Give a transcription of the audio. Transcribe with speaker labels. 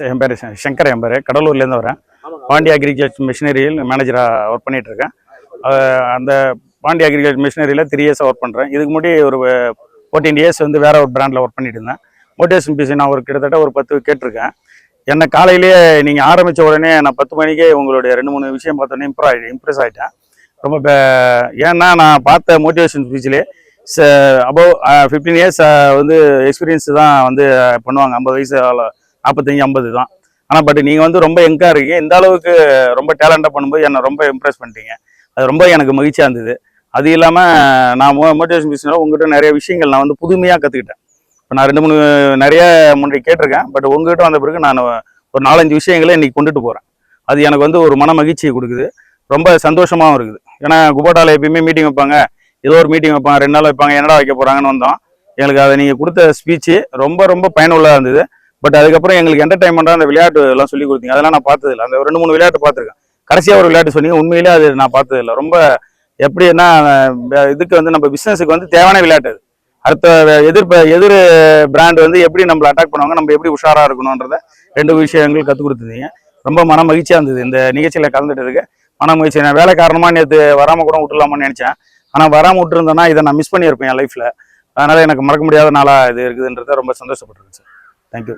Speaker 1: என் பேர் சங்கர். என் பேர் கடலூர்லேருந்து வரேன். பாண்டி அக்ரிகல்ச்சர் மிஷினரியில் மேனேஜராக ஒர்க் பண்ணிகிட்ருக்கேன். அந்த பாண்டி அக்ரிகல்ச்சர் மிஷினரியில் 3 இயர்ஸாக ஒர்க் பண்ணுறேன். இதுக்கு முன்னாடி ஒரு 14 இயர்ஸ் வந்து வேறு ஒரு பிராண்டில் ஒர்க் பண்ணிட்டு இருந்தேன். மோட்டிவேஷன் பீஸ் நான் ஒரு கிட்டத்தட்ட ஒரு 10 கேட்டிருக்கேன். என்னை காலையிலேயே நீங்கள் ஆரம்பித்த உடனே நான் 10 மணிக்கே உங்களுடைய 2-3 விஷயம் பார்த்தோன்னே இம்ப்ரெஸ் ஆகிட்டேன். ரொம்ப ஏன்னா நான் பார்த்த மோட்டிவேஷன் ஸ்பீச்சிலே அபவ் 15 இயர்ஸ் வந்து எக்ஸ்பீரியன்ஸ் தான் வந்து பண்ணுவாங்க. 50 வயசு 45-50 தான். ஆனால் பட் நீங்கள் வந்து ரொம்ப யங்காக இருக்கீங்க. இந்த அளவுக்கு ரொம்ப டேலண்டாக பண்ணும்போது என்னை ரொம்ப இம்ப்ரெஸ் பண்ணிட்டீங்க. அது ரொம்ப எனக்கு மகிழ்ச்சியாக இருந்தது. அது இல்லாமல் நான் மோட்டிவேஷன் பிஸ்னஸில் உங்கள்கிட்ட நிறைய விஷயங்கள் நான் வந்து புதுமையாக கற்றுக்கிட்டேன். இப்போ நான் 2-3 நிறைய முன்னாடி கேட்டிருக்கேன். பட் உங்கள்கிட்ட வந்த பிறகு நான் ஒரு 4-5 விஷயங்களை இன்றைக்கி கொண்டுட்டு போகிறேன். அது எனக்கு வந்து ஒரு மன மகிழ்ச்சியை கொடுக்குது. ரொம்ப சந்தோஷமாகவும் இருக்குது. ஏன்னா குபோட்டாவில் எப்பயுமே மீட்டிங் வைப்பாங்க, ஏதோ ஒரு மீட்டிங் வைப்பாங்க, 2 நாள் வைப்பாங்க, என்னடா வைக்க போகிறாங்கன்னு வந்தோம். எங்களுக்கு அதை நீங்கள் கொடுத்த ஸ்பீச்சு ரொம்ப ரொம்ப பயனுள்ளதாக இருந்தது. பட் அதுக்கப்புறம் எங்களுக்கு என்டர்டைன்மெண்ட்டாக அந்த விளையாட்டு எல்லாம் சொல்லி கொடுத்தீங்க. அதெல்லாம் நான் பார்த்ததில்லை. அந்த 2-3 விளையாட்டு பார்த்துருக்கேன். கடைசியாக ஒரு விளையாட்டு சொன்னீங்க, உண்மையிலே அது நான் பார்த்ததில்லை. ரொம்ப எப்படின்னா இதுக்கு வந்து நம்ம பிஸ்னஸுக்கு வந்து தேவையான விளையாட்டு. அது அடுத்த எதிர் பிராண்ட் வந்து எப்படி நம்மளை அட்டாக் பண்ணுவாங்க, நம்ம எப்படி உஷாராக இருக்கணுன்றத 2 விஷயங்கள் கற்றுக் கொடுத்துருந்தீங்க. ரொம்ப மன மகிழ்ச்சியாக இருந்தது இந்த நிகழ்ச்சியில் கலந்துட்டதுக்கு. மன மகிழ்ச்சி. நான் வேலை காரணமாக நேற்று வராமல் கூட விட்டுலாமான்னு நினச்சேன். ஆனால் வராமல் விட்டுருந்தேன்னா இதை நான் மிஸ் பண்ணியிருப்பேன் என் லைஃப்பில். அதனால் எனக்கு மறக்க முடியாத நாளாக இது இருக்குதுன்றத ரொம்ப சந்தோஷப்பட்டிருக்கேன் சார். தேங்க்யூ.